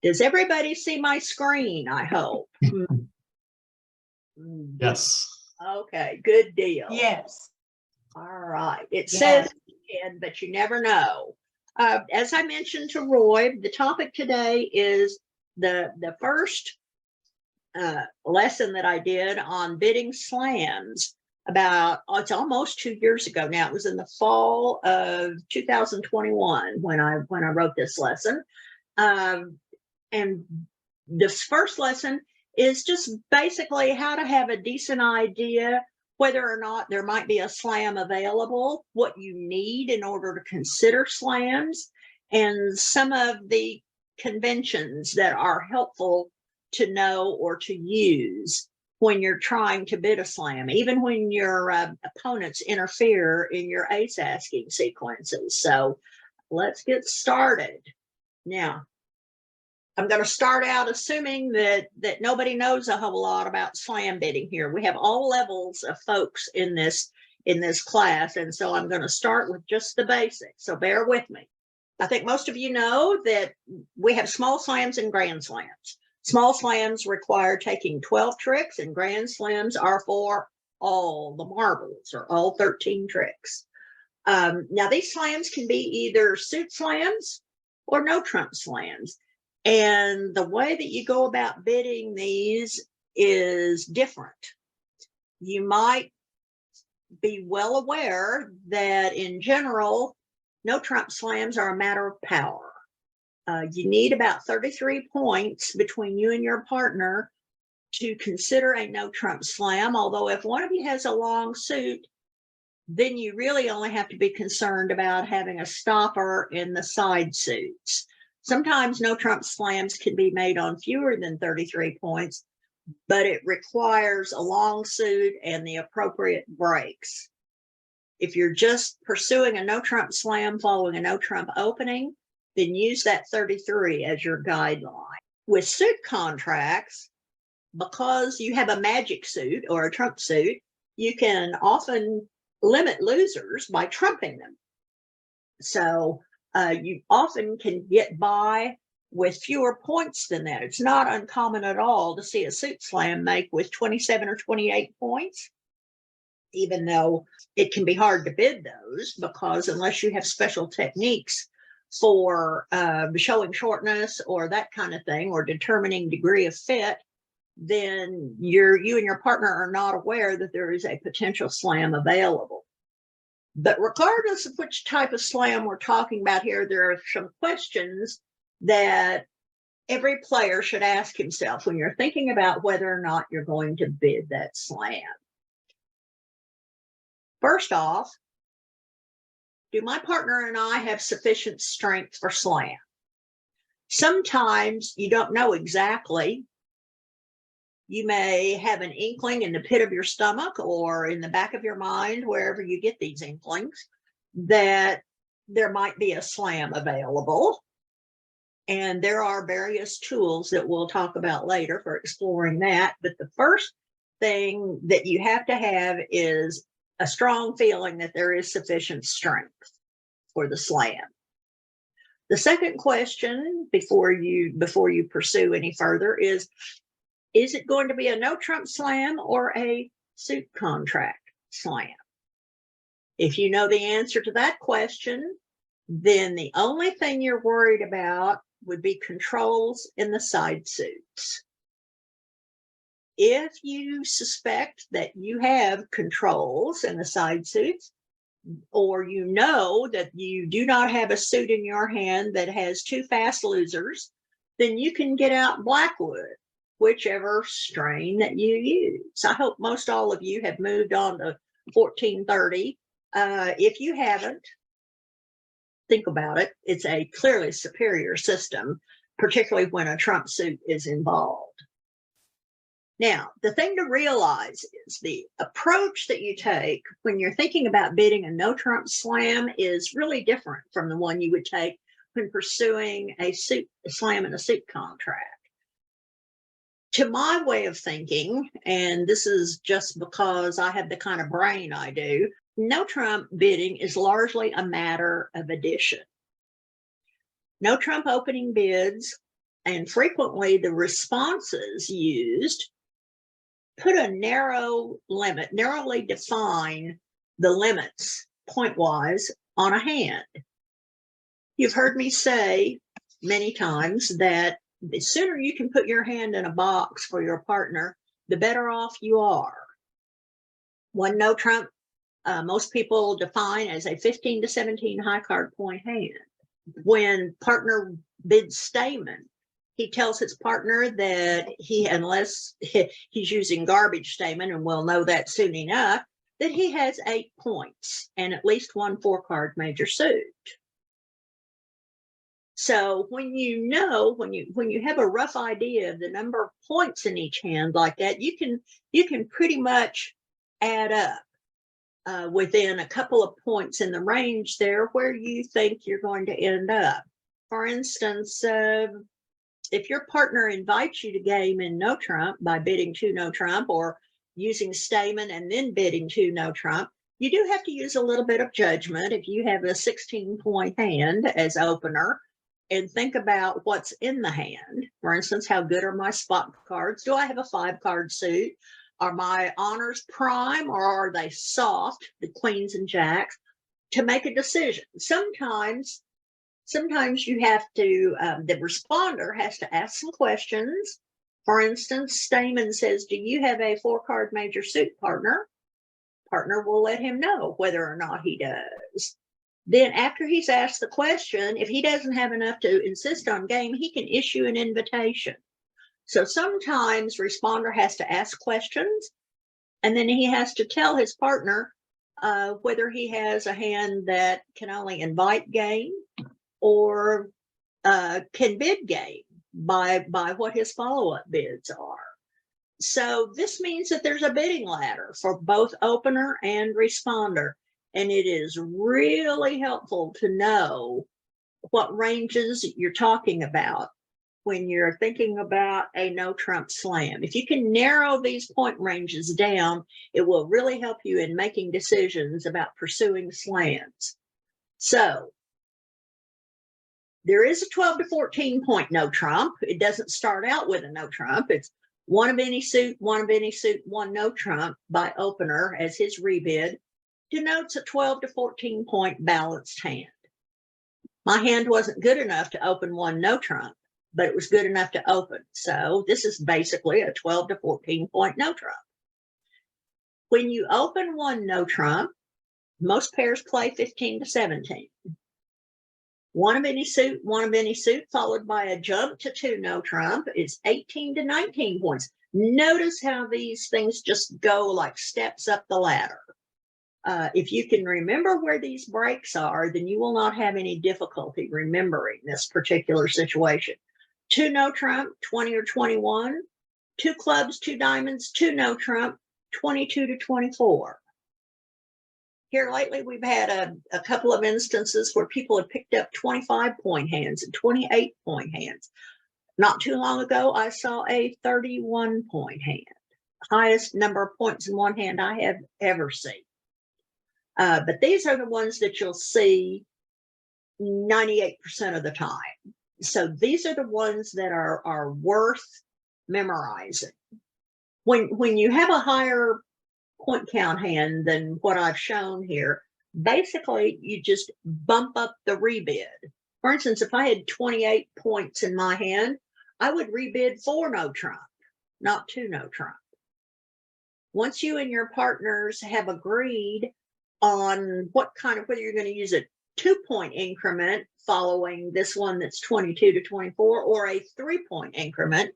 Does everybody see my screen? I hope. Yes. Okay, good deal. Yes. All right. It Yes. says you can, but you never know. As I mentioned to Roy, the topic today is the first lesson that I did on bidding slams about, it's almost 2 years ago now. It was in the fall of 2021 when I wrote this lesson. And this first lesson is just basically how to have a decent idea whether or not there might be a slam available, what you need in order to consider slams, and some of the conventions that are helpful to know or to use when you're trying to bid a slam, even when your opponents interfere in your ace asking sequences. So let's get started. Now, I'm going to start out assuming that nobody knows a whole lot about slam bidding here. We have all levels of folks in this class, and so I'm going to start with just the basics. So bear with me. I think most of you know that we have small slams and grand slams. Small slams require taking 12 tricks, and grand slams are for all the marbles or all 13 tricks. Now, these slams can be either suit slams or no trump slams. And the way that you go about bidding these is different. You might be well aware that in general, no trump slams are a matter of power. You need about 33 points between you and your partner to consider a no trump slam. Although if one of you has a long suit, then you really only have to be concerned about having a stopper in the side suits. Sometimes no trump slams can be made on fewer than 33 points, but it requires a long suit and the appropriate breaks. If you're just pursuing a no trump slam following a no trump opening, then use that 33 as your guideline. With suit contracts, because you have a magic suit or a trump suit, you can often limit losers by trumping them. So you often can get by with fewer points than that. It's not uncommon at all to see a suit slam make with 27 or 28 points, even though it can be hard to bid those, because unless you have special techniques for showing shortness or that kind of thing, or determining degree of fit, then you and your partner are not aware that there is a potential slam available. But regardless of which type of slam we're talking about here, there are some questions that every player should ask himself when you're thinking about whether or not you're going to bid that slam. First off, do my partner and I have sufficient strength for slam? Sometimes you don't know exactly. You may have an inkling in the pit of your stomach or in the back of your mind, wherever you get these inklings, that there might be a slam available. And there are various tools that we'll talk about later for exploring that. But the first thing that you have to have is a strong feeling that there is sufficient strength for the slam. The second question before you pursue any further is it going to be a no trump slam or a suit contract slam? If you know the answer to that question, then the only thing you're worried about would be controls in the side suits. If you suspect that you have controls in the side suits, or you know that you do not have a suit in your hand that has two fast losers, then you can get out Blackwood, whichever strain that you use. I hope most all of you have moved on to 1430. If you haven't, think about it. It's a clearly superior system, particularly when a trump suit is involved. Now, the thing to realize is the approach that you take when you're thinking about bidding a no trump slam is really different from the one you would take when pursuing a slam in a suit contract. To my way of thinking, and this is just because I have the kind of brain I do, no trump bidding is largely a matter of addition. No trump opening bids and frequently the responses used put a narrow limit, narrowly define the limits point-wise on a hand. You've heard me say many times that the sooner you can put your hand in a box for your partner, the better off you are. One no trump, most people define as a 15 to 17 high card point hand. When partner bids statement, he tells his partner that unless he's using garbage statement, and we'll know that soon enough, that he has 8 points and at least one 4-card major suit. So when you have a rough idea of the number of points in each hand like that, you can pretty much add up within a couple of points in the range there where you think you're going to end up. For instance, if your partner invites you to game in no trump by bidding 2 no trump or using statement and then bidding 2 no trump, you do have to use a little bit of judgment if you have a 16-point hand as opener and think about what's in the hand. For instance, how good are my spot cards? Do I have a 5-card suit? Are my honors prime or are they soft, the queens and jacks, to make a decision? Sometimes you have to, the responder has to ask some questions. For instance, Stamen says, do you have a 4-card major suit partner? Partner will let him know whether or not he does. Then after he's asked the question, if he doesn't have enough to insist on game, he can issue an invitation. So sometimes responder has to ask questions, and then he has to tell his partner whether he has a hand that can only invite game or can bid game by what his follow-up bids are. So this means that there's a bidding ladder for both opener and responder. And it is really helpful to know what ranges you're talking about when you're thinking about a no trump slam. If you can narrow these point ranges down, it will really help you in making decisions about pursuing slams. So there is a 12 to 14 point no trump. It doesn't start out with a no trump. It's one of any suit, one of any suit, one no trump by opener as his rebid. Denotes a 12 to 14 point balanced hand. My hand wasn't good enough to open one no trump, but it was good enough to open. So this is basically a 12 to 14 point no trump. When you open one no trump, most pairs play 15 to 17. One of any suit, followed by a jump to 2 no trump is 18 to 19 points. Notice how these things just go like steps up the ladder. If you can remember where these breaks are, then you will not have any difficulty remembering this particular situation. 2 no trump, 20 or 21. 2 clubs, 2 diamonds, 2 no trump, 22 to 24. Here lately, we've had a couple of instances where people have picked up 25-point hands and 28-point hands. Not too long ago, I saw a 31-point hand, highest number of points in one hand I have ever seen. But these are the ones that you'll see 98% of the time. So these are the ones that are worth memorizing. When you have a higher point count hand than what I've shown here, basically you just bump up the rebid. For instance, if I had 28 points in my hand, I would rebid 4 no trump, not 2 no trump. Once you and your partners have agreed on whether you're going to use a 2-point increment following this one that's 22 to 24 or a 3-point increment,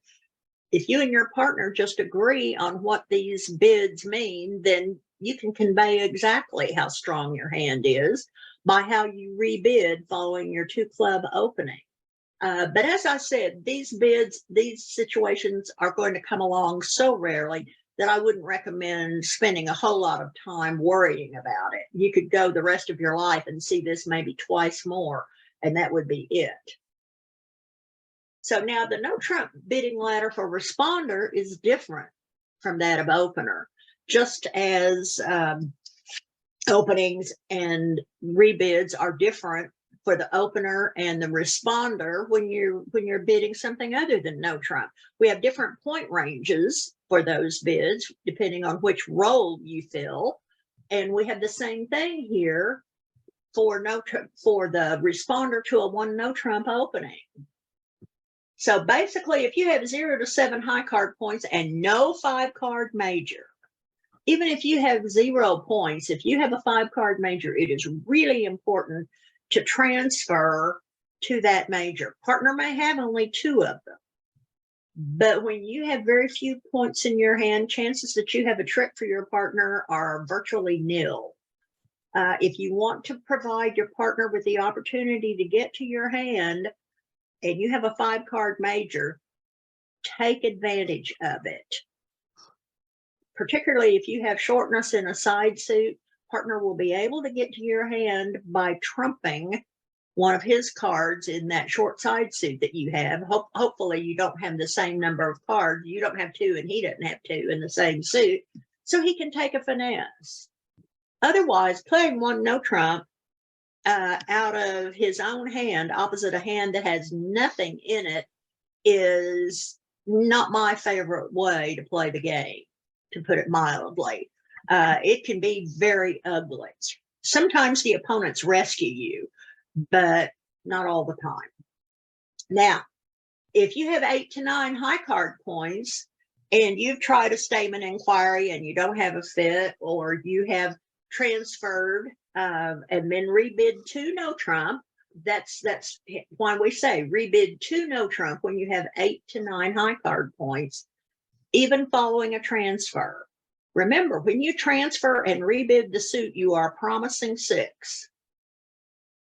if you and your partner just agree on what these bids mean, then you can convey exactly how strong your hand is by how you rebid following your 2-club opening. But as I said, these situations are going to come along so rarely that I wouldn't recommend spending a whole lot of time worrying about it. You could go the rest of your life and see this maybe twice more, and that would be it. So now the no trump bidding ladder for responder is different from that of opener, just as openings and rebids are different for the opener and the responder when you're bidding something other than no trump. We have different point ranges for those bids depending on which role you fill, and we have the same thing here for the responder to a 1 no trump opening. So basically, if you have 0 to 7 high card points and no 5 card major, even if you have 0 points, if you have a 5 card major, it is really important to transfer to that major. Partner may have only 2 of them, but when you have very few points in your hand, chances that you have a trick for your partner are virtually nil. If you want to provide your partner with the opportunity to get to your hand and you have a 5 card major, take advantage of it. Particularly if you have shortness in a side suit, partner will be able to get to your hand by trumping one of his cards in that short side suit that you have. Hopefully you don't have the same number of cards. You don't have 2 and he doesn't have 2 in the same suit, so he can take a finesse. Otherwise, playing 1 no trump out of his own hand opposite a hand that has nothing in it is not my favorite way to play the game, to put it mildly. It can be very ugly. Sometimes the opponents rescue you, but not all the time. Now, if you have 8 to 9 high card points and you've tried a statement inquiry and you don't have a fit, or you have transferred and then rebid 2 no trump, that's why we say rebid 2 no trump when you have 8 to 9 high card points, even following a transfer. Remember, when you transfer and rebid the suit, you are promising 6.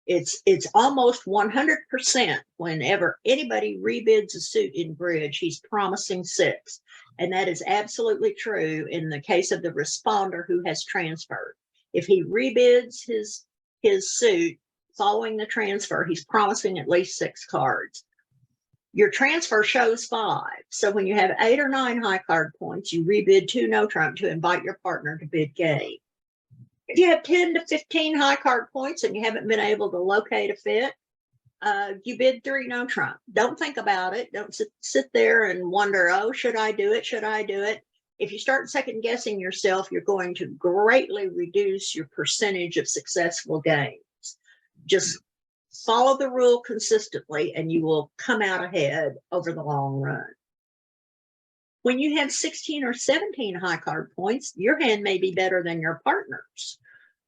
It's almost 100% whenever anybody rebids a suit in bridge, he's promising 6. And that is absolutely true in the case of the responder who has transferred. If he rebids his suit following the transfer, he's promising at least 6 cards. Your transfer shows 5. So when you have 8 or 9 high card points, you rebid 2 no trump to invite your partner to bid game. If you have 10 to 15 high card points and you haven't been able to locate a fit, you bid 3 no trump. Don't think about it. Don't sit there and wonder, oh, should I do it? Should I do it? If you start second guessing yourself, you're going to greatly reduce your percentage of successful games. Just follow the rule consistently and you will come out ahead over the long run. When you have 16 or 17 high card points, your hand may be better than your partner's.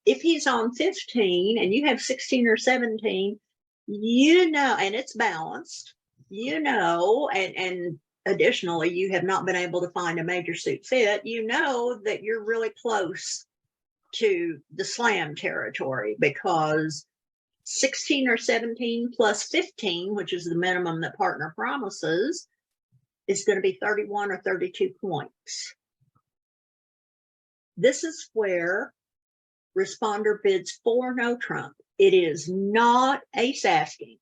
If he's on 15 and you have 16 or 17, you know, and it's balanced, you know, and additionally, you have not been able to find a major suit fit, you know that you're really close to the slam territory, because 16 or 17 plus 15, which is the minimum that partner promises, is going to be 31 or 32 points. This is where responder bids 4 no trump. It is not ace asking.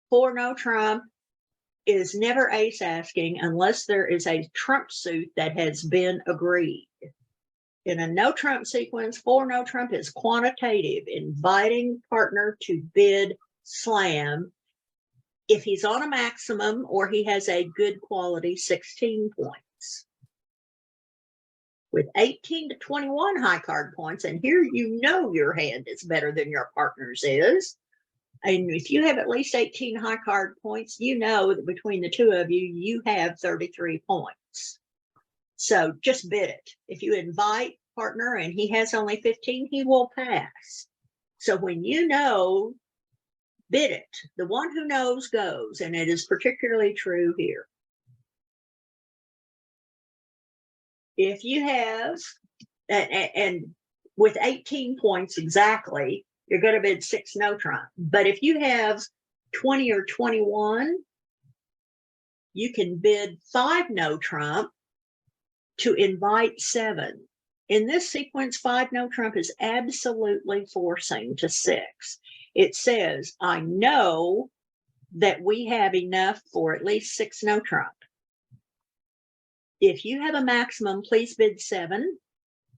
4 no trump is never ace asking unless there is a trump suit that has been agreed. In a no trump sequence, 4 no trump is quantitative, inviting partner to bid slam if he's on a maximum or he has a good quality 16 points. With 18 to 21 high card points, and here you know your hand is better than your partner's is, and if you have at least 18 high card points, you know that between the 2 of you, you have 33 points. So just bid it. If you invite partner and he has only 15, he will pass. So when you know, bid it. The one who knows goes, and it is particularly true here. If you have, and with 18 points exactly, you're going to bid 6 no trump. But if you have 20 or 21, you can bid 5 no trump to invite 7. In this sequence, 5 no trump is absolutely forcing to 6. It says, I know that we have enough for at least 6 no trump. If you have a maximum, please bid 7.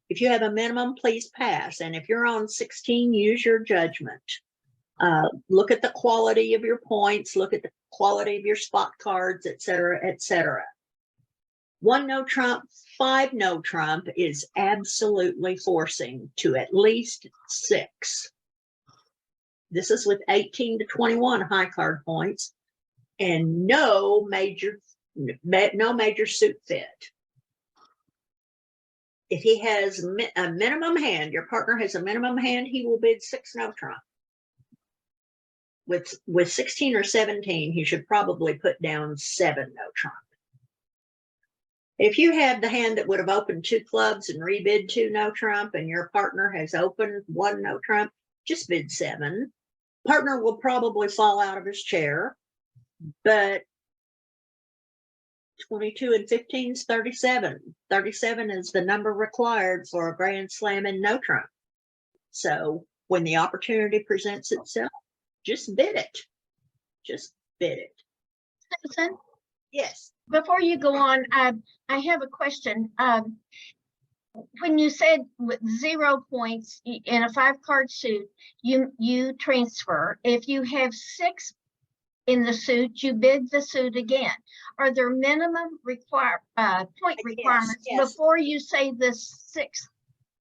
If you have a minimum, please pass. And if you're on 16, use your judgment. Look at the quality of your points, look at the quality of your spot cards, et cetera, et cetera. 1 no trump, 5 no trump is absolutely forcing to at least 6. This is with 18 to 21 high card points and no major suit fit. If he has a minimum hand, your partner has a minimum hand, he will bid 6 no trump. With 16 or 17, he should probably put down 7 no trump. If you have the hand that would have opened 2 clubs and rebid 2 no trump, and your partner has opened 1 no trump, just bid 7. Partner will probably fall out of his chair, but 22 and 15 is 37. 37 is the number required for a grand slam in no trump. So when the opportunity presents itself, just bid it. Just bid it. Susan? Yes. Before you go on, I have a question. When you said with 0 points in a 5-card suit, you transfer. If you have 6 in the suit, you bid the suit again. Are there minimum point requirements before you say the 6th?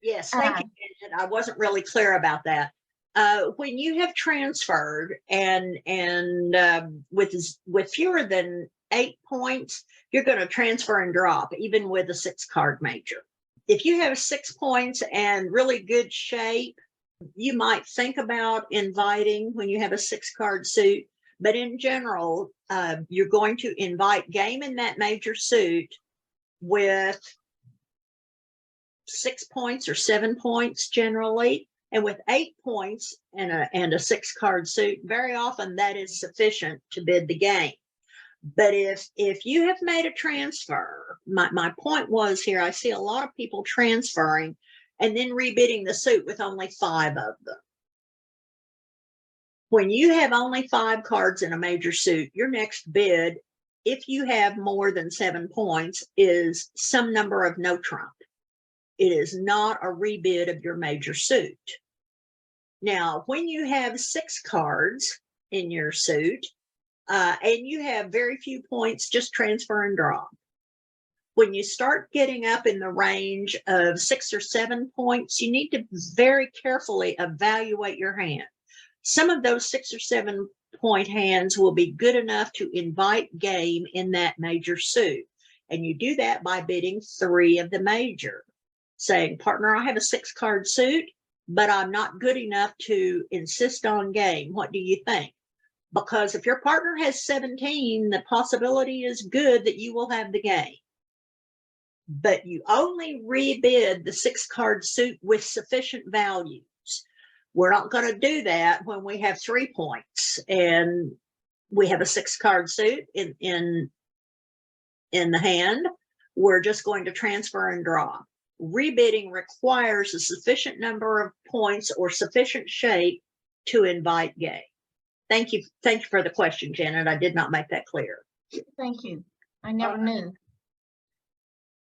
Yes, thank you. I wasn't really clear about that. When you have transferred and with fewer than 8 points, you're going to transfer and drop, even with a 6-card major. If you have 6 points and really good shape, you might think about inviting when you have a 6-card suit. But in general, you're going to invite game in that major suit with 6 points or 7 points generally. And with 8 points and a 6-card suit, very often that is sufficient to bid the game. But if you have made a transfer, my point was here, I see a lot of people transferring and then rebidding the suit with only 5 of them. When you have only 5 cards in a major suit, your next bid, if you have more than 7 points, is some number of no trump. It is not a rebid of your major suit. Now, when you have 6 cards in your suit, and you have very few points, just transfer and draw. When you start getting up in the range of 6 or 7 points, you need to very carefully evaluate your hand. Some of those 6 or 7 point hands will be good enough to invite game in that major suit. And you do that by bidding 3 of the major, saying, partner, I have a 6-card suit, but I'm not good enough to insist on game. What do you think? Because if your partner has 17, the possibility is good that you will have the game. But you only rebid the 6-card suit with sufficient values. We're not going to do that when we have 3 points and we have a 6-card suit in the hand. We're just going to transfer and draw. Rebidding requires a sufficient number of points or sufficient shape to invite game. Thank you for the question, Janet. I did not make that clear. Thank you. I never knew.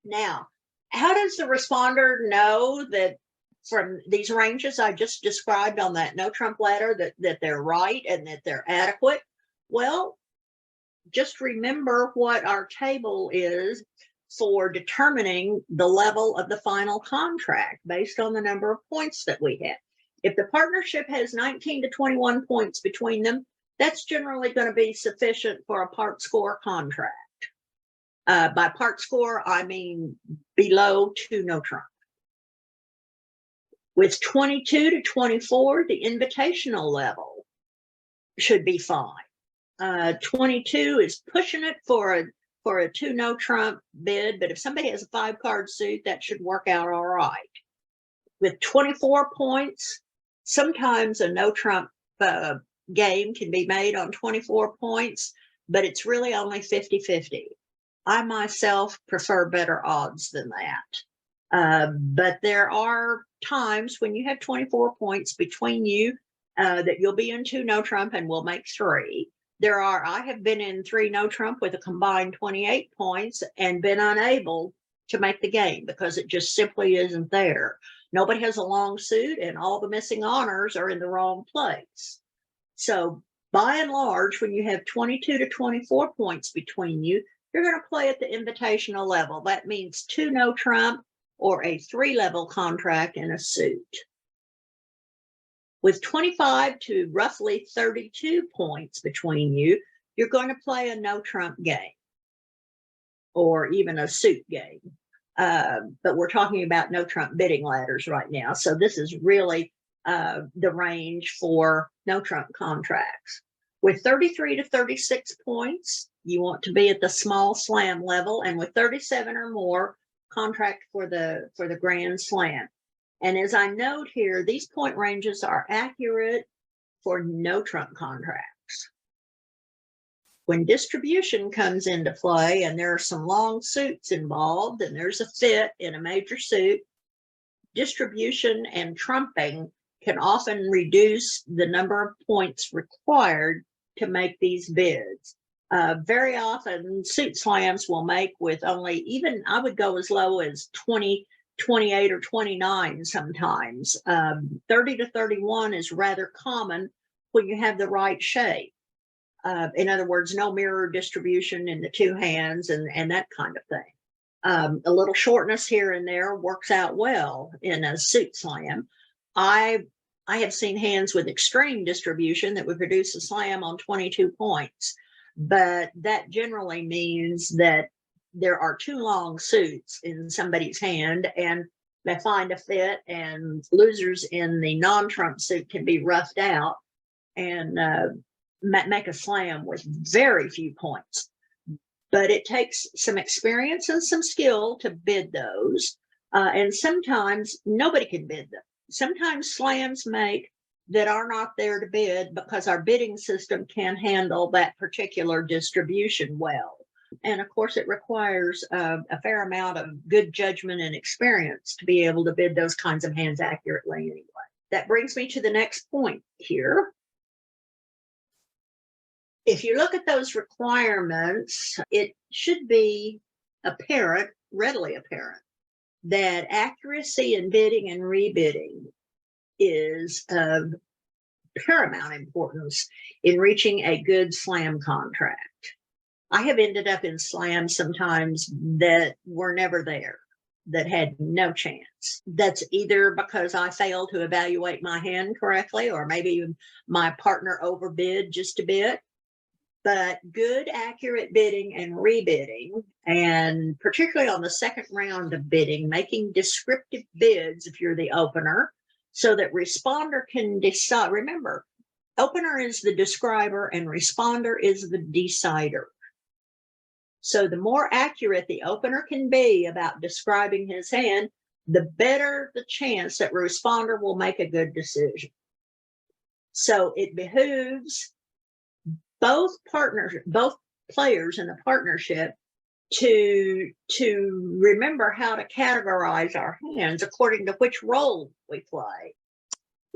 Now, how does the responder know that from these ranges I just described on that no trump ladder that they're right and that they're adequate? Well, just remember what our table is for determining the level of the final contract based on the number of points that we have. If the partnership has 19 to 21 points between them, that's generally going to be sufficient for a part score contract. By part score, I mean below 2 no trump. With 22 to 24, the invitational level should be fine. 22 is pushing it for a 2 no trump bid, but if somebody has a 5-card suit, that should work out all right. With 24 points, sometimes a no trump game can be made on 24 points, but it's really only 50-50. I myself prefer better odds than that. But there are times when you have 24 points between you that you'll be in 2 no trump and will make 3. I have been in 3 no trump with a combined 28 points and been unable to make the game because it just simply isn't there. Nobody has a long suit and all the missing honors are in the wrong place. So by and large, when you have 22 to 24 points between you, you're going to play at the invitational level. That means 2 no trump or a 3-level contract in a suit. With 25 to roughly 32 points between you, you're going to play a no trump game or even a suit game. But we're talking about no trump bidding ladders right now. So this is really the range for no trump contracts. With 33 to 36 points, you want to be at the small slam level, and with 37 or more, contract for the grand slam. And as I note here, these point ranges are accurate for no trump contracts. When distribution comes into play and there are some long suits involved and there's a fit in a major suit, distribution and trumping can often reduce the number of points required to make these bids. Very often suit slams will make with only, even I would go as low as 20, 28 or 29 sometimes. 30 to 31 is rather common when you have the right shape. In other words, no mirror distribution in the 2 hands and that kind of thing. A little shortness here and there works out well in a suit slam. I have seen hands with extreme distribution that would produce a slam on 22 points, but that generally means that there are 2 long suits in somebody's hand and they find a fit, and losers in the non-trump suit can be roughed out and make a slam with very few points. But it takes some experience and some skill to bid those, and sometimes nobody can bid them. Sometimes slams make that are not there to bid because our bidding system can't handle that particular distribution well. And of course, it requires a fair amount of good judgment and experience to be able to bid those kinds of hands accurately anyway. That brings me to the next point here. If you look at those requirements, it should be apparent, readily apparent, that accuracy in bidding and rebidding is of paramount importance in reaching a good slam contract. I have ended up in slams sometimes that were never there, that had no chance. That's either because I failed to evaluate my hand correctly, or maybe my partner overbid just a bit. But good, accurate bidding and rebidding, and particularly on the second round of bidding, making descriptive bids if you're the opener, so that responder can decide. Remember, opener is the describer and responder is the decider. So the more accurate the opener can be about describing his hand, the better the chance that responder will make a good decision. So it behooves both players in the partnership to remember how to categorize our hands according to which role we play.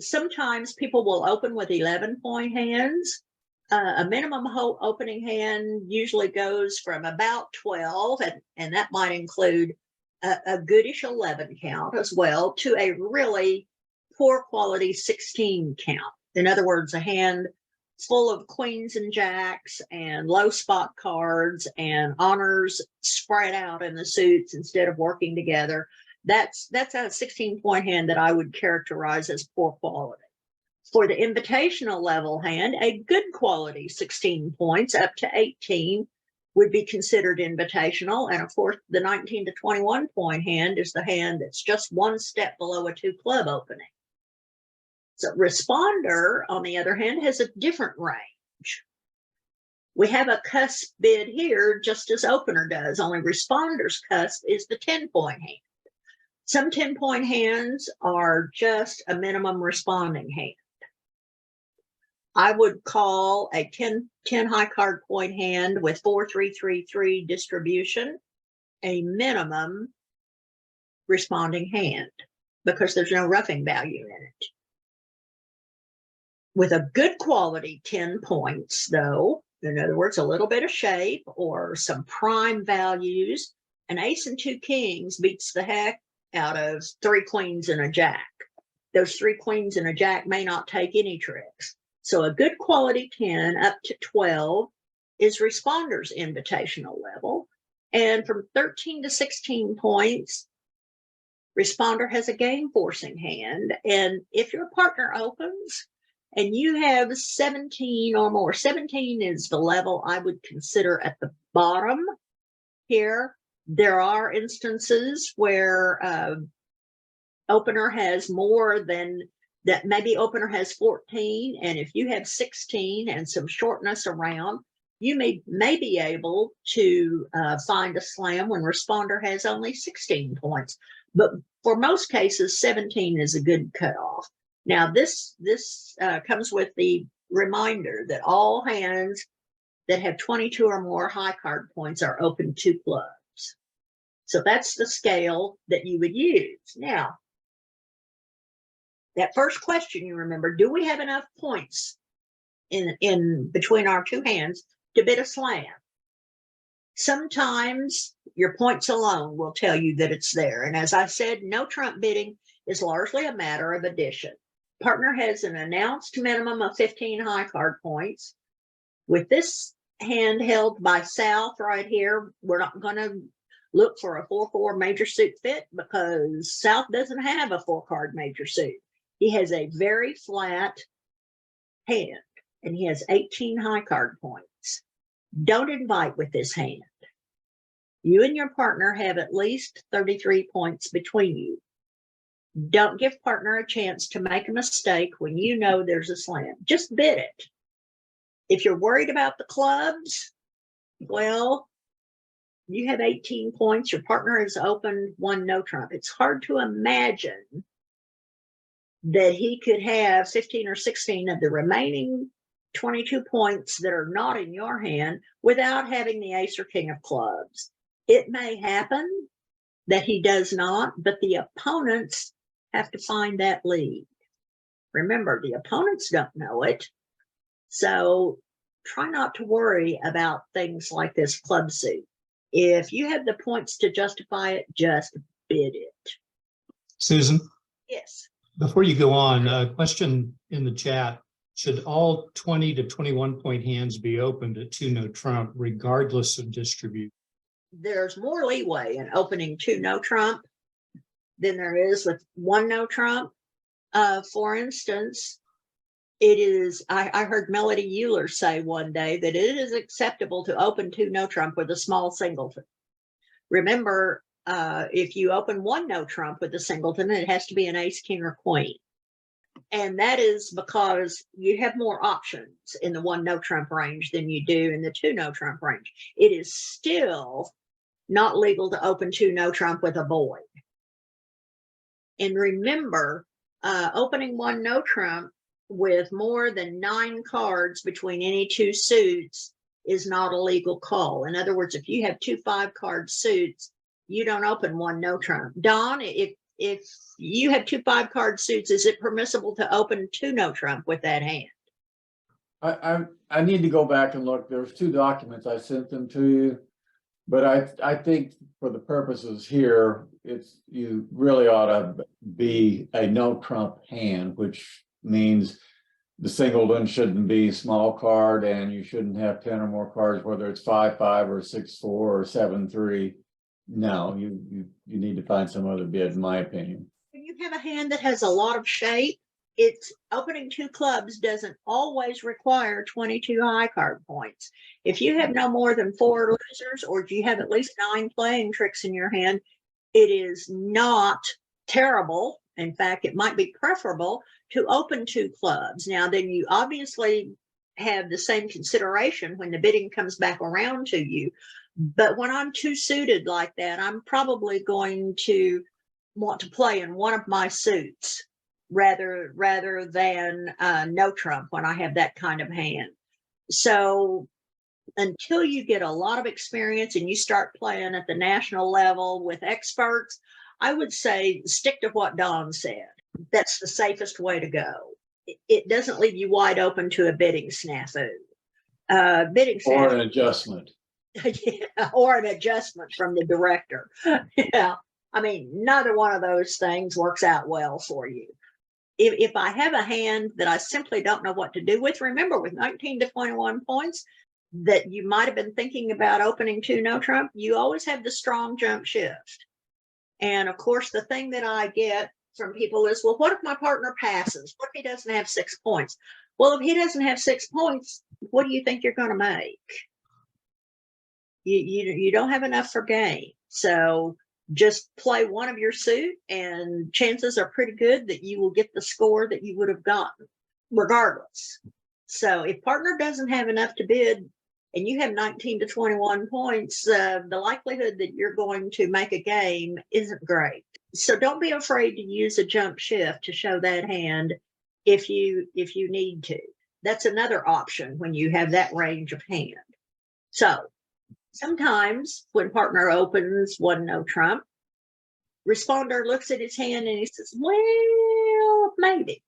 Sometimes people will open with 11-point hands. A minimum opening hand usually goes from about 12, and that might include a goodish 11 count as well, to a really poor quality 16 count. In other words, a hand full of queens and jacks and low spot cards and honors spread out in the suits instead of working together. That's a 16-point hand that I would characterize as poor quality. For the invitational level hand, a good quality 16 points up to 18 would be considered invitational. And of course, the 19 to 21 point hand is the hand that's just one step below a 2-club opening. So responder, on the other hand, has a different range. We have a cusp bid here, just as opener does, only responder's cusp is the 10-point hand. Some 10-point hands are just a minimum responding hand. I would call a 10 high card point hand with 4-3-3-3 distribution a minimum responding hand because there's no roughing value in it. With a good quality 10 points, though, in other words, a little bit of shape or some prime values, an ace and 2 kings beats the heck out of 3 queens and a jack. Those 3 queens and a jack may not take any tricks. So a good quality 10 up to 12 is Responder's invitational level. And from 13 to 16 points, Responder has a game forcing hand. And if your partner opens and you have 17 or more, 17 is the level I would consider at the bottom here. There are instances where opener has more than that. Maybe opener has 14, and if you have 16 and some shortness around, you may be able to find a slam when Responder has only 16 points. But for most cases, 17 is a good cutoff. Now, this comes with the reminder that all hands that have 22 or more high card points are open to clubs. So that's the scale that you would use. Now, that first question, you remember, do we have enough points in between our two hands to bid a slam? Sometimes your points alone will tell you that it's there. And as I said, no trump bidding is largely a matter of addition. Partner has an announced minimum of 15 high card points. With this hand held by South right here, we're not going to look for a 4-4 major suit fit because South doesn't have a 4-card major suit. He has a very flat hand and he has 18 high card points. Don't invite with this hand. You and your partner have at least 33 points between you. Don't give partner a chance to make a mistake when you know there's a slam. Just bid it. If you're worried about the clubs, well, you have 18 points. Your partner has opened one no trump. It's hard to imagine that he could have 15 or 16 of the remaining 22 points that are not in your hand without having the ace or king of clubs. It may happen that he does not, but the opponents have to find that lead. Remember, the opponents don't know it. So try not to worry about things like this club suit. If you have the points to justify it, just bid it. Susan? Yes. Before you go on, a question in the chat. Should all 20 to 21 point hands be opened at 2 no trump regardless of distribution? There's more leeway in opening 2 no trump than there is with 1 no trump. For instance, it is, I heard Melody Euler say one day that it is acceptable to open 2 no trump with a small singleton. Remember, if you open 1 no trump with a singleton, it has to be an ace, king, or queen. And that is because you have more options in the 1 no trump range than you do in the 2 no trump range. It is still not legal to open 2 no trump with a void. And remember, opening 1 no trump with more than 9 cards between any 2 suits is not a legal call. In other words, if you have 2 5-card suits, you don't open 1 no trump. Don, if you have 2 5-card suits, is it permissible to open 2 no trump with that hand? I need to go back and look. There's 2 documents. I sent them to you, but I think for the purposes here, you really ought to be a no trump hand, which means the singleton shouldn't be small card and you shouldn't have 10 or more cards, whether it's 5-5 or 6-4 or 7-3. No, you need to find some other bid, in my opinion. When you have a hand that has a lot of shape, it's opening 2 clubs doesn't always require 22 high card points. If you have no more than 4 losers, or you have at least 9 playing tricks in your hand, it is not terrible. In fact, it might be preferable to open 2 clubs. Now, then you obviously have the same consideration when the bidding comes back around to you. But when I'm 2 suited like that, I'm probably going to want to play in one of my suits rather than no trump when I have that kind of hand. So until you get a lot of experience and you start playing at the national level with experts, I would say stick to what Don said. That's the safest way to go. It doesn't leave you wide open to a bidding snafu. Or an adjustment. Yeah, or an adjustment from the director. Yeah, I mean, neither one of those things works out well for you. if I have a hand that I simply don't know what to do with, remember with 19 to 21 points that you might have been thinking about opening 2 no trump, you always have the strong jump shift. And of course, the thing that I get from people is, well, what if my partner passes? What if he doesn't have 6 points? Well, if he doesn't have 6 points, what do you think you're going to make? You don't have enough for game. So just play one of your suit and chances are pretty good that you will get the score that you would have gotten regardless. So if partner doesn't have enough to bid and you have 19 to 21 points, the likelihood that you're going to make a game isn't great. So don't be afraid to use a jump shift to show that hand if you need to. That's another option when you have that range of hand. So sometimes when partner opens 1 no trump, responder looks at his hand and he says, well, maybe.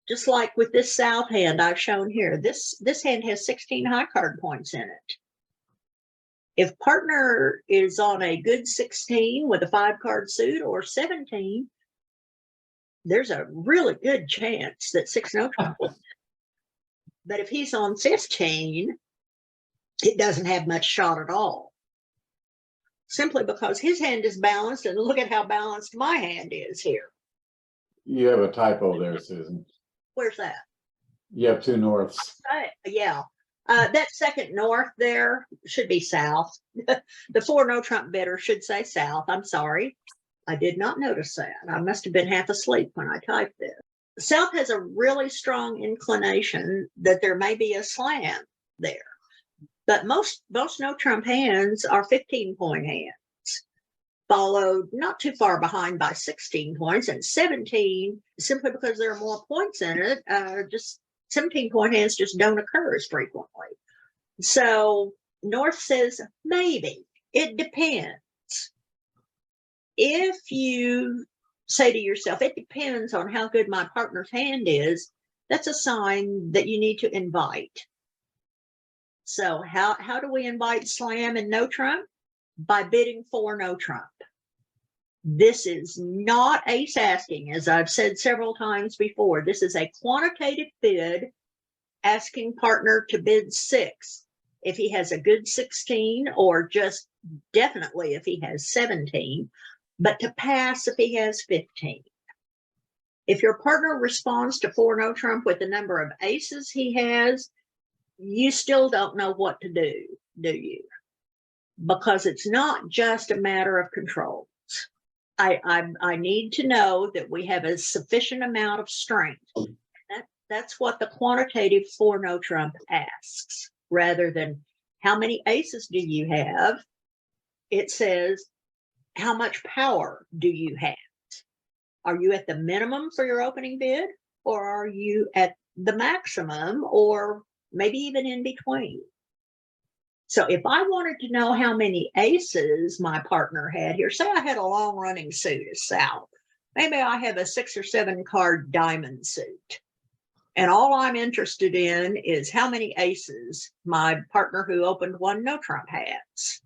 Just like with this south hand I've shown here, this hand has 16 high card points in it. If partner is on a good 16 with a 5 card suit or 17, there's a really good chance that 6 no trump. But if he's on 15, it doesn't have much shot at all. Simply because his hand is balanced, and look at how balanced my hand is here. You have a typo there, Susan. Where's that? You have 2 norths. Yeah. That second north there should be south. The 4 no trump bidder should say south. I'm sorry. I did not notice that. I must have been half asleep when I typed this. South has a really strong inclination that there may be a slam there. But most no trump hands are 15-point hands, followed not too far behind by 16 points, and 17, simply because there are more points in it, just 17-point hands just don't occur as frequently. So North says maybe, it depends. If you say to yourself, it depends on how good my partner's hand is, that's a sign that you need to invite. So how do we invite slam and no trump? By bidding 4 no trump. This is not ace asking, as I've said several times before. This is a quantitative bid asking partner to bid 6 if he has a good 16, or just definitely if he has 17, but to pass if he has 15. If your partner responds to 4 no trump with the number of aces he has, you still don't know what to do you? Because it's not just a matter of controls. I need to know that we have a sufficient amount of strength. That's what the quantitative 4 no trump asks, rather than how many aces do you have? It says, how much power do you have? Are you at the minimum for your opening bid, or are you at the maximum, or maybe even in between? So if I wanted to know how many aces my partner had here, say I had a long running suit as South, maybe I have a 6 or 7 card diamond suit. And all I'm interested in is how many aces my partner who opened 1 no trump has.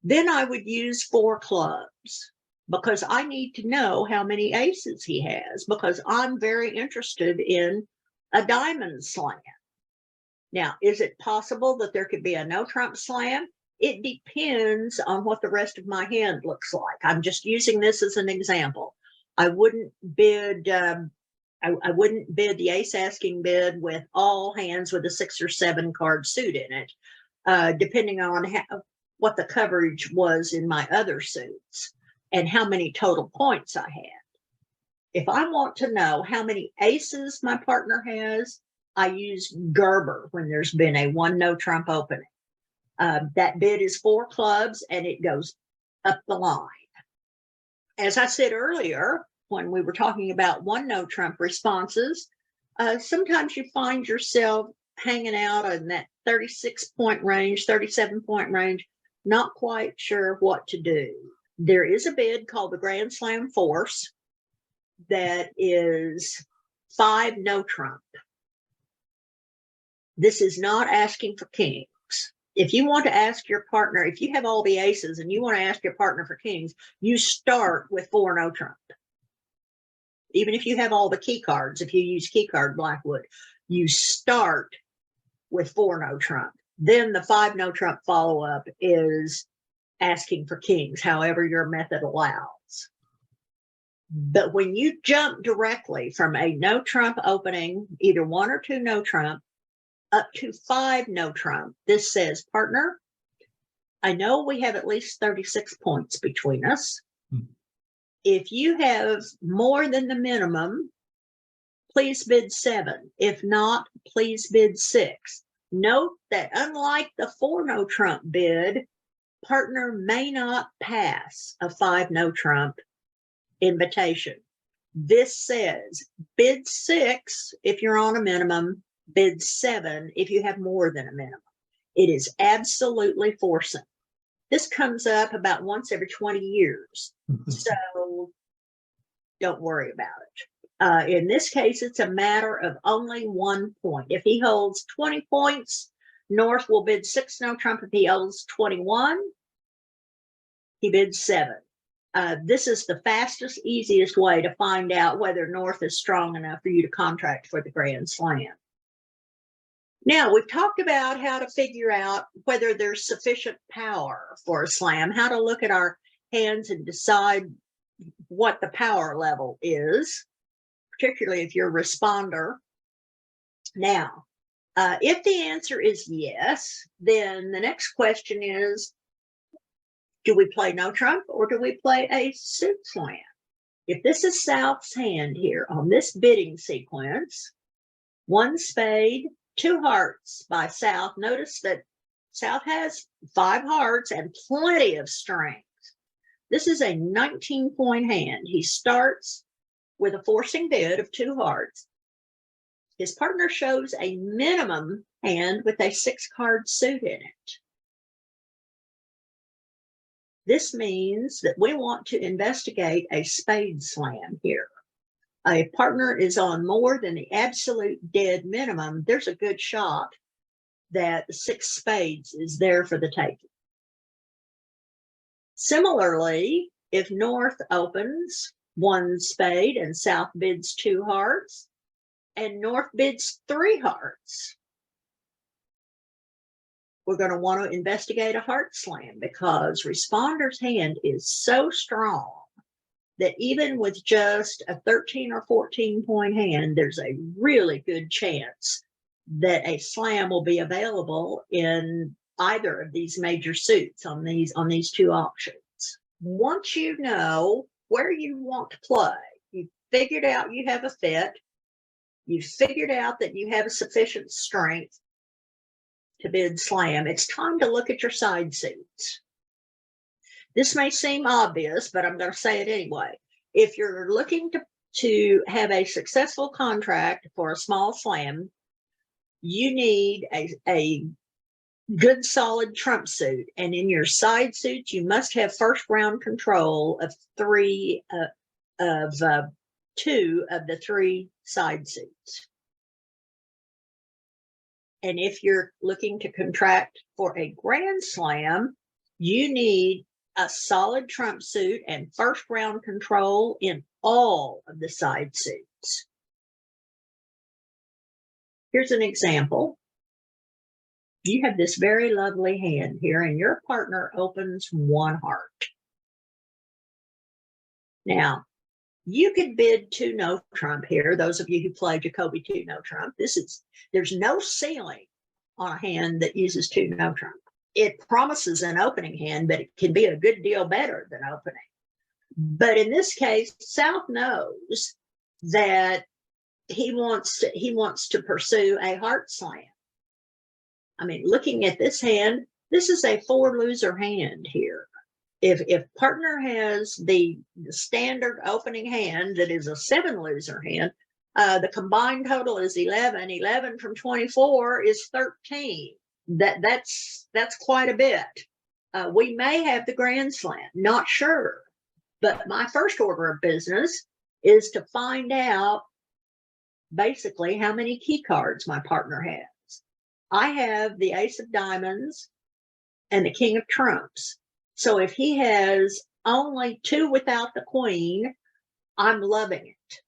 Then I would use 4 clubs, because I need to know how many aces he has, because I'm very interested in a diamond slam. Now, is it possible that there could be a no trump slam? It depends on what the rest of my hand looks like. I'm just using this as an example. I wouldn't bid I wouldn't bid the ace asking bid with all hands with a 6 or 7 card suit in it, depending on what the coverage was in my other suits and how many total points I had. If I want to know how many aces my partner has, I use Gerber when there's been a 1 no trump opening. That bid is 4 clubs and it goes up the line. As I said earlier, when we were talking about 1 no trump responses, sometimes you find yourself hanging out in that 36-point range, 37-point range, not quite sure what to do. There is a bid called the Grand Slam Force that is 5 no trump. This is not asking for kings. If you want to ask your partner, if you have all the aces and you want to ask your partner for kings, you start with 4 no trump. even if you have all the key cards, if you use key card Blackwood, you start with 4 no trump. Then the 5 no trump follow up is asking for kings, however your method allows. But when you jump directly from a no trump opening, either 1 or 2 no trump, up to 5 no trump, this says, partner, I know we have at least 36 points between us. If you have more than the minimum, please bid 7. If not, please bid 6. Note that unlike the 4 no trump bid, partner may not pass a 5 no trump invitation. This says bid 6 if you're on a minimum, bid 7 if you have more than a minimum. It is absolutely forcing. This comes up about once every 20 years. So don't worry about it. In this case, it's a matter of only 1 point. If he holds 20 points, North will bid 6 no trump. If he holds 21, he bids 7. This is the fastest, easiest way to find out whether North is strong enough for you to contract for the Grand Slam. Now, we've talked about how to figure out whether there's sufficient power for a slam, how to look at our hands and decide what the power level is, particularly if you're a responder. Now, if the answer is yes, then the next question is, do we play no trump or do we play a suit slam? If this is South's hand here on this bidding sequence, 1 spade, 2 hearts by South. Notice that South has 5 hearts and plenty of strength. This is a 19-point hand. He starts with a forcing bid of 2 hearts. His partner shows a minimum hand with a 6-card suit in it. This means that we want to investigate a spade slam here. A partner is on more than the absolute dead minimum, there's a good shot that the 6 spades is there for the taking. Similarly, if North opens 1 spade and South bids 2 hearts, and North bids 3 hearts, we're going to want to investigate a heart slam because responder's hand is so strong that even with just a 13 or 14-point hand, there's a really good chance that a slam will be available in either of these major suits on these 2 options. Once you know where you want to play, you've figured out you have a fit, you've figured out that you have a sufficient strength to bid slam, it's time to look at your side suits. This may seem obvious, but I'm going to say it anyway. If you're looking to have a successful contract for a small slam, you need a good solid trump suit. And in your side suits, you must have first round control of 2 of the 3 side suits. And if you're looking to contract for a grand slam, you need a solid trump suit and first round control in all of the side suits. Here's an example. You have this very lovely hand here and your partner opens 1 heart. Now, you could bid 2 no trump here. Those of you who play Jacoby 2 no trump, there's no ceiling on a hand that uses 2 no trump. It promises an opening hand, but it can be a good deal better than opening. But in this case, South knows that he wants to pursue a heart slam. I mean, looking at this hand, this is a 4 loser hand here. If partner has the standard opening hand that is a 7 loser hand, the combined total is 11. 11 from 24 is 13. That's quite a bit. We may have the grand slam, not sure. But my first order of business is to find out basically how many key cards my partner has. I have the ace of diamonds and the king of trumps. So if he has only 2 without the queen, I'm loving it.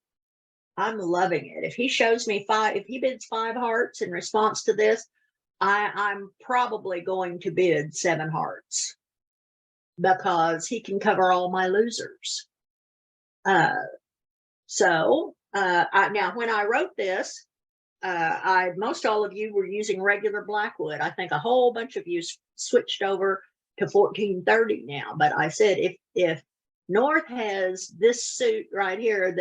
I'm loving it. If he shows me five, if he bids 5 hearts in response to this, I'm probably going to bid 7 hearts because he can cover all my losers. Now when I wrote this, most all of you were using regular Blackwood. I think a whole bunch of you switched over to 1430 now. But I said if North has this suit right here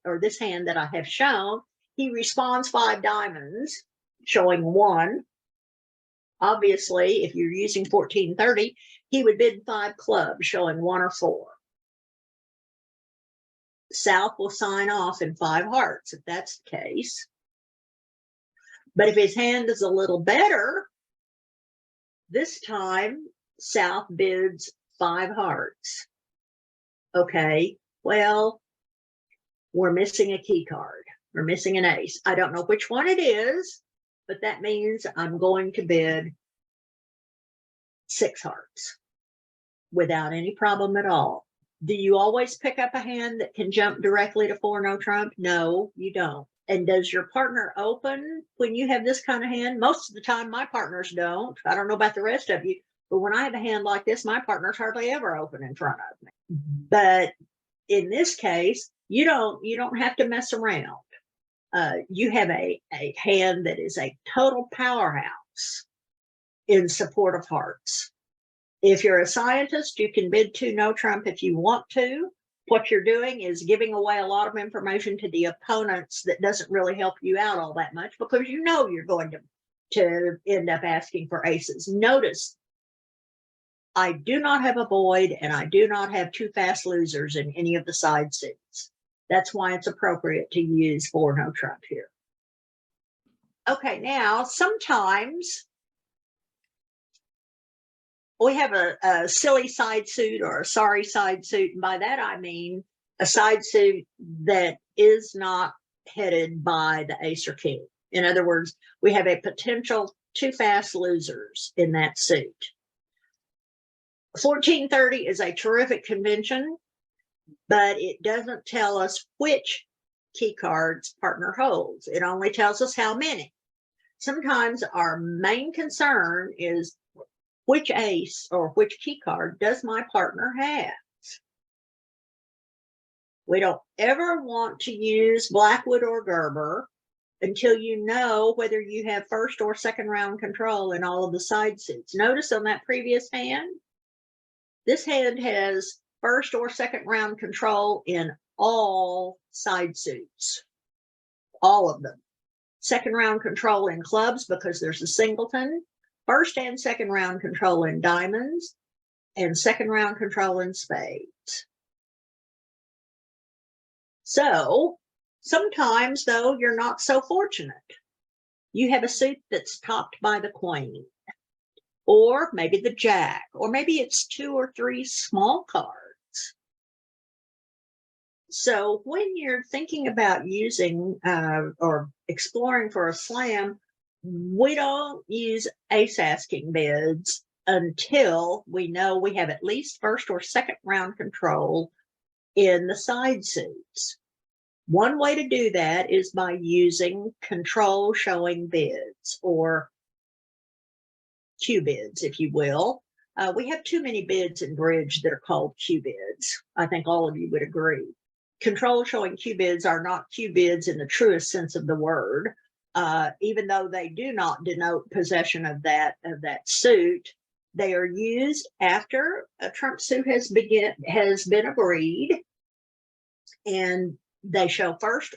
or this hand that I have shown, he responds 5 diamonds, showing 1. Obviously, if you're using 1430, he would bid 5 clubs, showing 1 or 4. South will sign off in 5 hearts if that's the case. But if his hand is a little better, this time South bids 5 hearts. Okay, well, we're missing a key card. We're missing an ace. I don't know which one it is, but that means I'm going to bid 6 hearts without any problem at all. Do you always pick up a hand that can jump directly to 4 no trump? No, you don't. And does your partner open when you have this kind of hand? Most of the time, my partners don't. I don't know about the rest of you, but when I have a hand like this, my partners hardly ever open in front of me. But in this case, you don't have to mess around. You have a hand that is a total powerhouse in support of hearts. If you're a scientist, you can bid 2 no trump if you want to. What you're doing is giving away a lot of information to the opponents that doesn't really help you out all that much, because you know you're going to end up asking for aces. Notice, I do not have a void and I do not have 2 fast losers in any of the side suits. That's why it's appropriate to use 4 no trump here. Okay, now sometimes we have a silly side suit or a sorry side suit. And by that, I mean a side suit that is not headed by the ace or king. In other words, we have a potential 2 fast losers in that suit. 1430 is a terrific convention, but it doesn't tell us which key cards partner holds. It only tells us how many. Sometimes our main concern is which ace or which key card does my partner have? We don't ever want to use Blackwood or Gerber until you know whether you have first or second round control in all of the side suits. Notice on that previous hand, this hand has first or second round control in all side suits, all of them. Second round control in clubs because there's a singleton. First and second round control in diamonds, and second round control in spades. So sometimes, though, you're not so fortunate. You have a suit that's topped by the queen, or maybe the jack, or maybe it's 2 or 3 small cards. So when you're thinking about using or exploring for a slam, we don't use ace asking bids until we know we have at least first or second round control in the side suits. One way to do that is by using control showing bids, or Q bids, if you will. We have too many bids in bridge that are called Q bids. I think all of you would agree. Control showing Q bids are not Q bids in the truest sense of the word. Even though they do not denote possession of that suit, they are used after a trump suit has been agreed, and they show first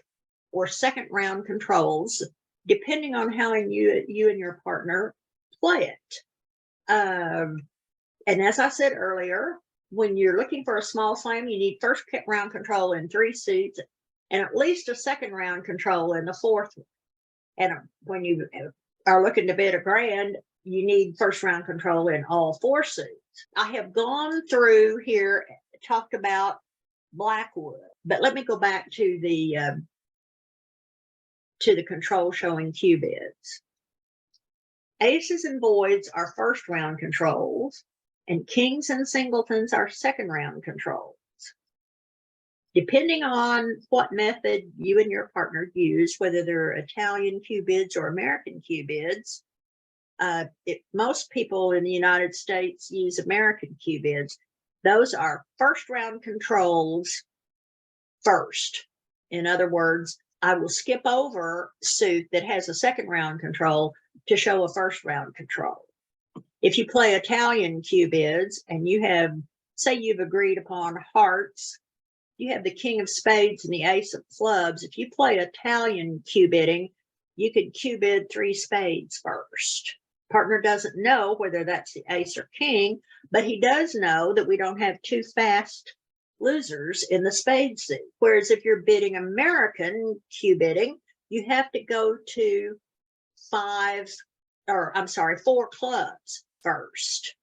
or second round controls, depending on how you and your partner play it. And as I said earlier, when you're looking for a small slam, you need first round control in 3 suits and at least a second round control in the 4th one. And when you are looking to bid a grand, you need first round control in all 4 suits. I have gone through here, talked about Blackwood, but let me go back to the control showing Q bids. Aces and voids are first round controls, and kings and singletons are second round controls. Depending on what method you and your partner use, whether they're Italian Q bids or American Q bids, most people in the United States use American Q bids. Those are first round controls first. In other words, I will skip over suit that has a second round control to show a first round control. If you play Italian Q bids and you have, say you've agreed upon hearts, you have the king of spades and the ace of clubs. If you play Italian Q bidding, you could Q bid 3 spades first. Partner doesn't know whether that's the ace or king, but he does know that we don't have 2 fast losers in the spade suit. Whereas if you're bidding American Q bidding, you have to go to 4 clubs first.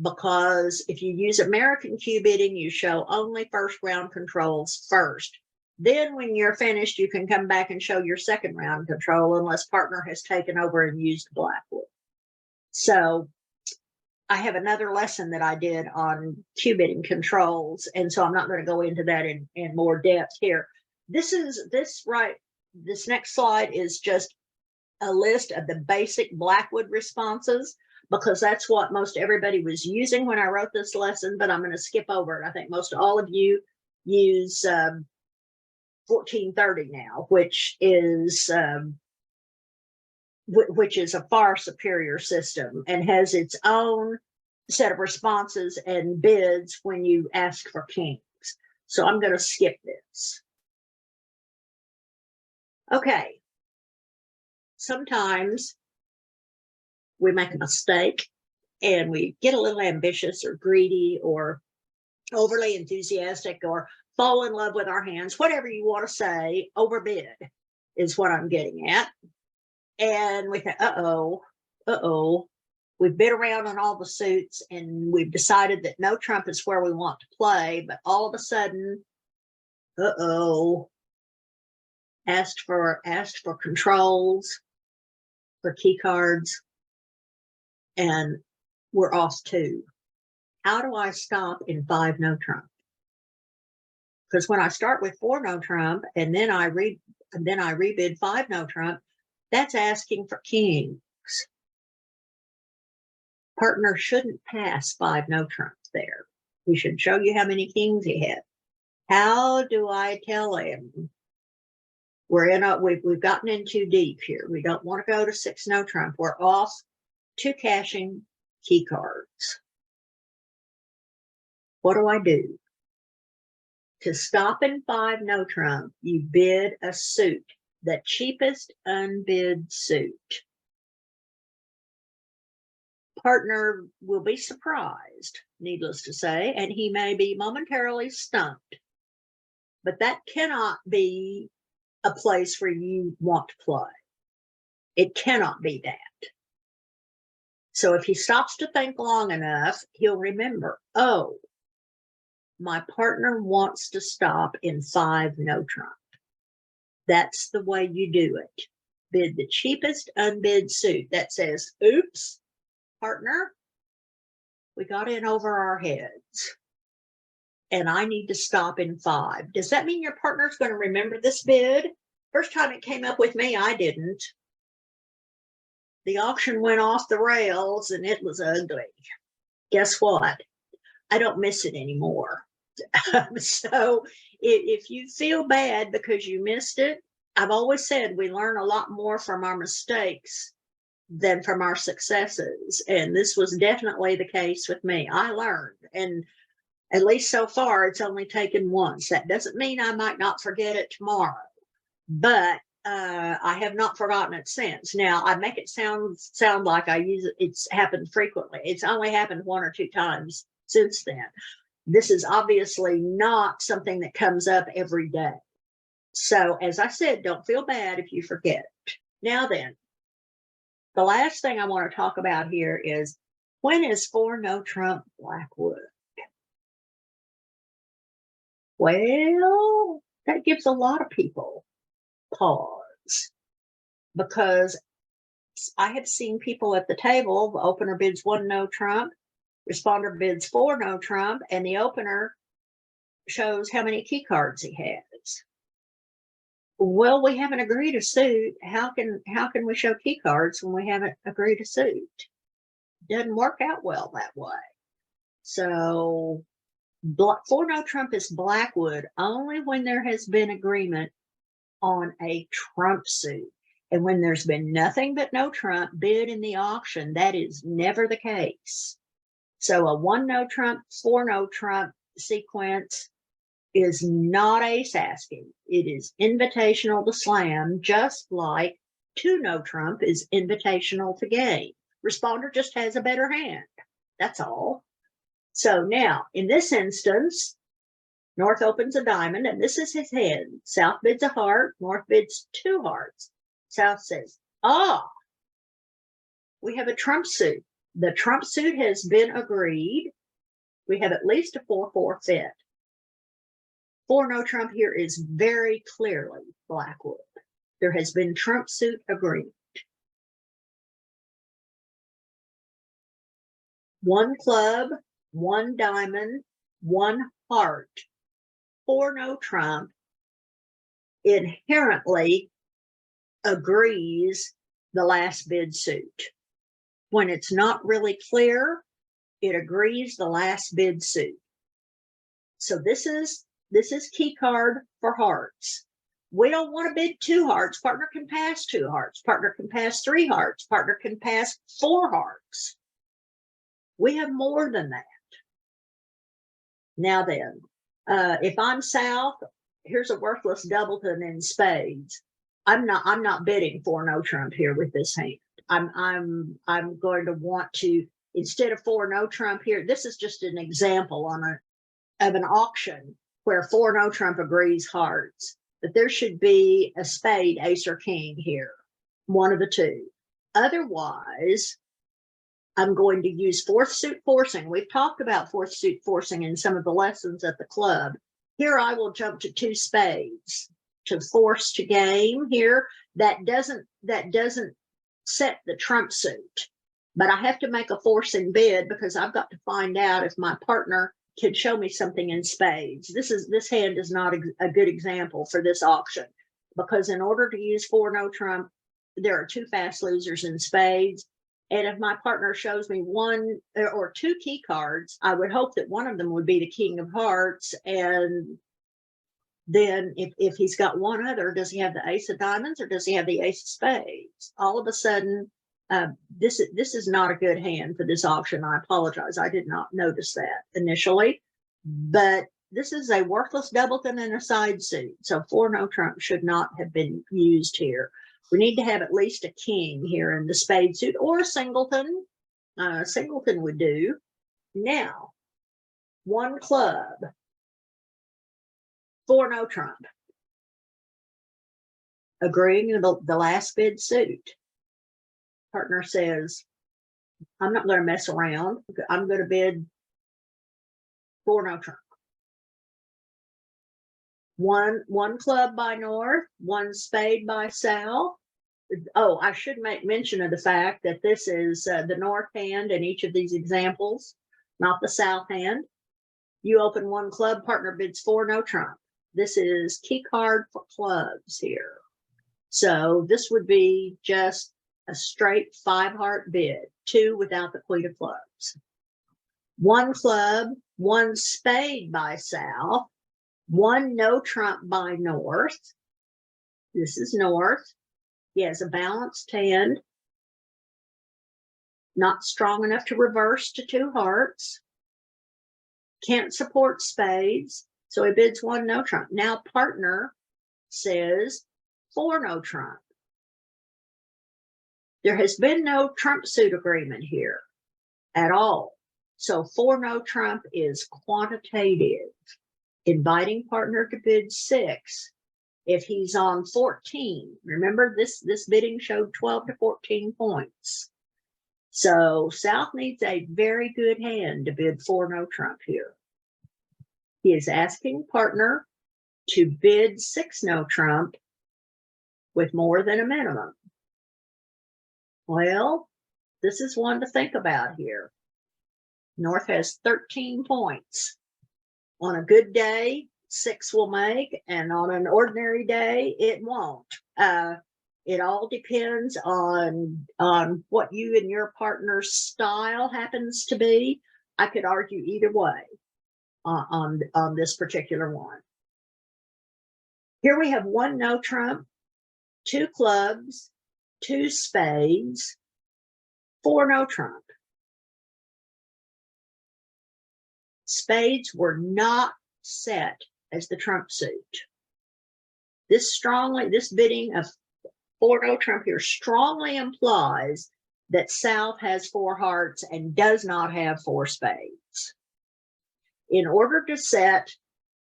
Because if you use American Q bidding, you show only first round controls first. Then when you're finished, you can come back and show your second round control unless partner has taken over and used Blackwood. So I have another lesson that I did on Q bidding controls, and so I'm not going to go into that in more depth here. This next slide is just a list of the basic Blackwood responses, because that's what most everybody was using when I wrote this lesson, but I'm going to skip over it. I think most all of you use 1430 now, which is a far superior system and has its own set of responses and bids when you ask for kings. So I'm going to skip this. Okay. Sometimes we make a mistake and we get a little ambitious or greedy or overly enthusiastic or fall in love with our hands, whatever you want to say. Overbid is what I'm getting at. And we think, we've bid around on all the suits and we've decided that no trump is where we want to play, but all of a sudden, asked for controls, for key cards, and we're off 2. How do I stop in 5 no trump? Because when I start with 4 no trump and then I rebid 5 no trump, that's asking for kings. Partner shouldn't pass 5 no trumps there. He should show you how many kings he had. How do I tell him? We've gotten in too deep here. We don't want to go to 6 no trump. We're off to cashing key cards. What do I do? To stop in 5 no trump, you bid a suit, the cheapest unbid suit. Partner will be surprised, needless to say, and he may be momentarily stumped. But that cannot be a place where you want to play. It cannot be that. So if he stops to think long enough, he'll remember, oh, my partner wants to stop in 5 no trump. That's the way you do it. Bid the cheapest unbid suit. That says, oops, partner, we got in over our heads and I need to stop in 5. Does that mean your partner's going to remember this bid? First time it came up with me, I didn't. The auction went off the rails and it was ugly. Guess what? I don't miss it anymore. So if you feel bad because you missed it, I've always said we learn a lot more from our mistakes than from our successes. And this was definitely the case with me. I learned, and at least so far, it's only taken once. That doesn't mean I might not forget it tomorrow, but I have not forgotten it since. Now, I make it sound like I use it. It's happened frequently. It's only happened 1 or 2 times since then. This is obviously not something that comes up every day. So, as I said, don't feel bad if you forget. Now then, the last thing I want to talk about here is, when is 4 no trump Blackwood? Well, that gives a lot of people pause, because I have seen people at the table, the opener bids 1 no trump, responder bids 4 no trump, and the opener shows how many key cards he has. Well, we haven't agreed to suit. How can we show key cards when we haven't agreed to suit? Doesn't work out well that way. So 4 no trump is Blackwood only when there has been agreement on a trump suit. And when there's been nothing but no trump bid in the auction, that is never the case. So a 1 no trump, 4 no trump sequence is not ace asking. It is invitational to slam, just like 2 no trump is invitational to game. Responder just has a better hand. That's all. So now, in this instance, North opens a diamond, and this is his hand. South bids a heart. North bids 2 hearts. South says, we have a trump suit. The trump suit has been agreed. We have at least a 4-4 fit. 4 no trump here is very clearly Blackwood. There has been trump suit agreement. 1 club, 1 diamond, 1 heart. 4 no trump inherently agrees the last bid suit. When it's not really clear, it agrees the last bid suit. So this is key card for hearts. We don't want to bid 2 hearts. Partner can pass 2 hearts. Partner can pass 3 hearts. Partner can pass 4 hearts. We have more than that. Now then, if I'm South, here's a worthless doubleton in spades. I'm not bidding 4 no trump here with this hand. I'm going to want to, instead of 4 no trump here, this is just an example of an auction where 4 no trump agrees hearts, but there should be a spade, ace or king here, one of the two. Otherwise, I'm going to use 4th suit forcing. We've talked about 4th suit forcing in some of the lessons at the club. Here I will jump to 2 spades to force to game here. That doesn't set the trump suit, but I have to make a forcing bid because I've got to find out if my partner can show me something in spades. This hand is not a good example for this auction, because in order to use 4 no trump, there are 2 fast losers in spades. And if my partner shows me 1 or 2 key cards, I would hope that one of them would be the king of hearts. And then if he's got one other, does he have the ace of diamonds or does he have the ace of spades? All of a sudden, this is not a good hand for this auction. I apologize. I did not notice that initially, but this is a worthless doubleton and a side suit. So 4 no trump should not have been used here. We need to have at least a king here in the spade suit, or a singleton. Singleton would do. Now, 1 club, 4 no trump, agreeing to the last bid suit. Partner says, I'm not going to mess around. I'm going to bid 4 no trump. One club by North, 1 spade by South. Oh, I should make mention of the fact that this is the North hand in each of these examples, not the South hand. You open 1 club, partner bids 4 no trump. This is key card for clubs here. So this would be just a straight 5 heart bid, 2 without the queen of clubs. 1 club, 1 spade by South, 1 no trump by North. This is North. He has a balanced hand, not strong enough to reverse to 2 hearts. Can't support spades, so he bids 1 no trump. Now partner says 4 no trump. There has been no trump suit agreement here at all. So 4 no trump is quantitative, inviting partner to bid 6. If he's on 14, remember this bidding showed 12 to 14 points. So South needs a very good hand to bid 4 no trump here. He is asking partner to bid 6 no trump with more than a minimum. Well, this is one to think about here. North has 13 points. On a good day, 6 will make, and on an ordinary day, it won't. It all depends on what you and your partner's style happens to be. I could argue either way on this particular one. Here we have 1 no trump, 2 clubs, 2 spades, 4 no trump. Spades were not set as the trump suit. This bidding of 4 no trump here strongly implies that South has 4 hearts and does not have 4 spades. In order to set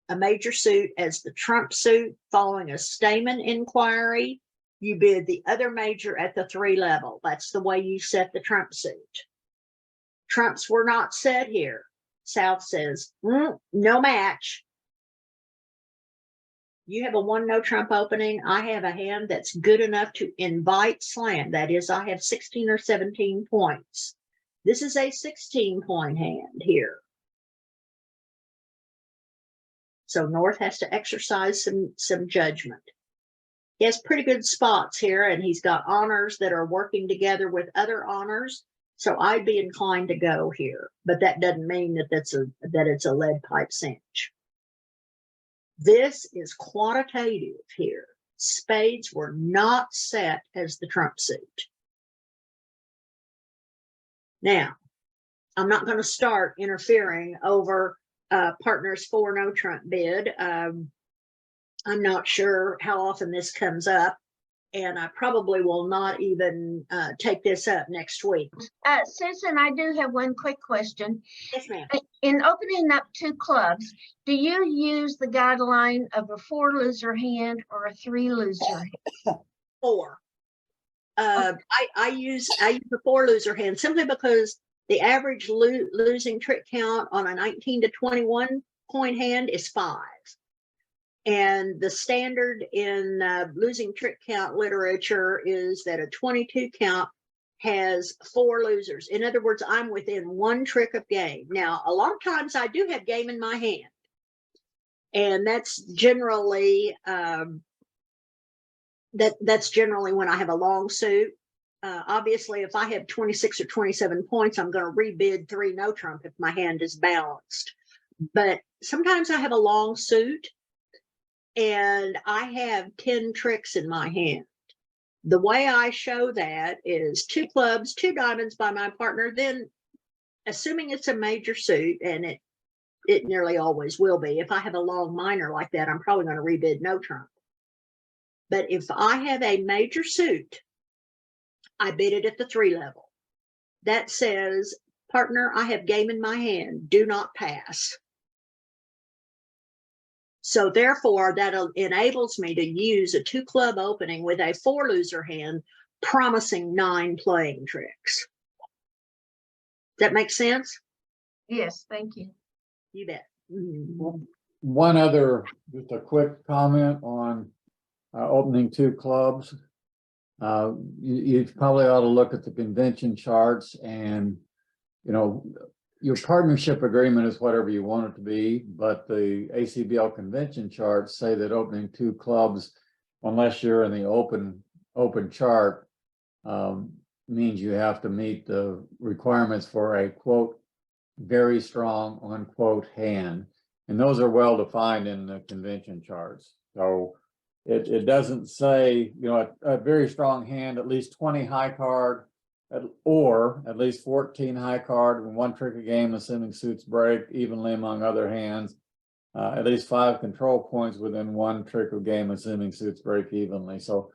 a major suit as the trump suit following a Stamen inquiry, you bid the other major at the 3 level. That's the way you set the trump suit. Trumps were not set here. South says, no match. You have a 1 no trump opening. I have a hand that's good enough to invite slam. That is, I have 16 or 17 points. This is a 16-point hand here. So North has to exercise some judgment. He has pretty good spots here, and he's got honors that are working together with other honors. So I'd be inclined to go here, but that doesn't mean that it's a lead pipe cinch. This is quantitative here. Spades were not set as the trump suit. Now, I'm not going to start interfering over partner's 4 no trump bid. I'm not sure how often this comes up, and I probably will not even take this up next week. Susan, I do have one quick question. Yes, ma'am. In opening up 2 clubs, do you use the guideline of a 4 loser hand or a 3 loser hand? 4. I use a 4 loser hand simply because the average losing trick count on a 19 to 21 point hand is 5. And the standard in losing trick count literature is that a 22 count has 4 losers. In other words, I'm within 1 trick of game. Now, a lot of times I do have game in my hand. And that's generally that's generally when I have a long suit. Obviously, if I have 26 or 27 points, I'm going to rebid 3 no trump if my hand is balanced. But sometimes I have a long suit and I have 10 tricks in my hand. The way I show that is 2 clubs, 2 diamonds by my partner. Then, assuming it's a major suit, and it nearly always will be, if I have a long minor like that, I'm probably going to rebid no trump. But if I have a major suit, I bid it at the 3 level. That says, partner, I have game in my hand. Do not pass. So therefore, that enables me to use a 2 club opening with a 4 loser hand, promising 9 playing tricks. That makes sense? Yes, thank you. You bet. One other, just a quick comment on opening 2 clubs. You probably ought to look at the convention charts, and your partnership agreement is whatever you want it to be, but the ACBL convention charts say that opening 2 clubs, unless you're in the open chart, means you have to meet the requirements for a quote very strong unquote hand, and those are well defined in the convention charts. So it doesn't say a very strong hand, at least 20 high card, or at least 14 high card and 1 trick a game, assuming suits break evenly among other hands, at least 5 control points within 1 trick of game, assuming suits break evenly. So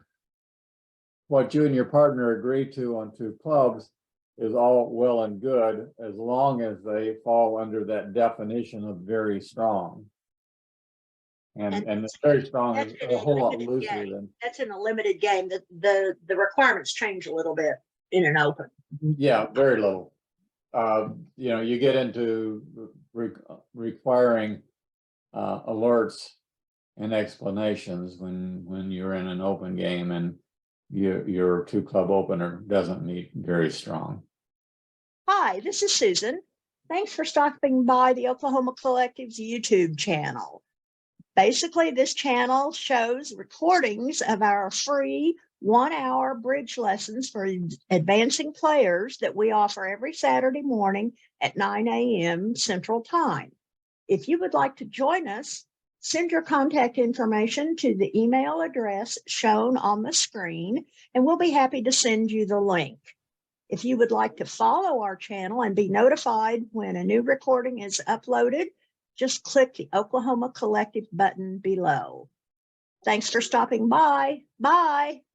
what you and your partner agree to on 2 clubs is all well and good, as long as they fall under that definition of very strong. And it's very strong is a whole lot looser than. That's in a limited game. The requirements change a little bit in an open. Yeah, very little. You get into requiring alerts and explanations when you're in an open game and your 2 club opener doesn't meet very strong. Hi, this is Susan. Thanks for stopping by the Oklahoma Collective's YouTube channel. Basically, this channel shows recordings of our free 1-hour bridge lessons for advancing players that we offer every Saturday morning at 9 a.m. Central Time. If you would like to join us, send your contact information to the email address shown on the screen, and we'll be happy to send you the link. If you would like to follow our channel and be notified when a new recording is uploaded, just click the Oklahoma Collective button below. Thanks for stopping by. Bye.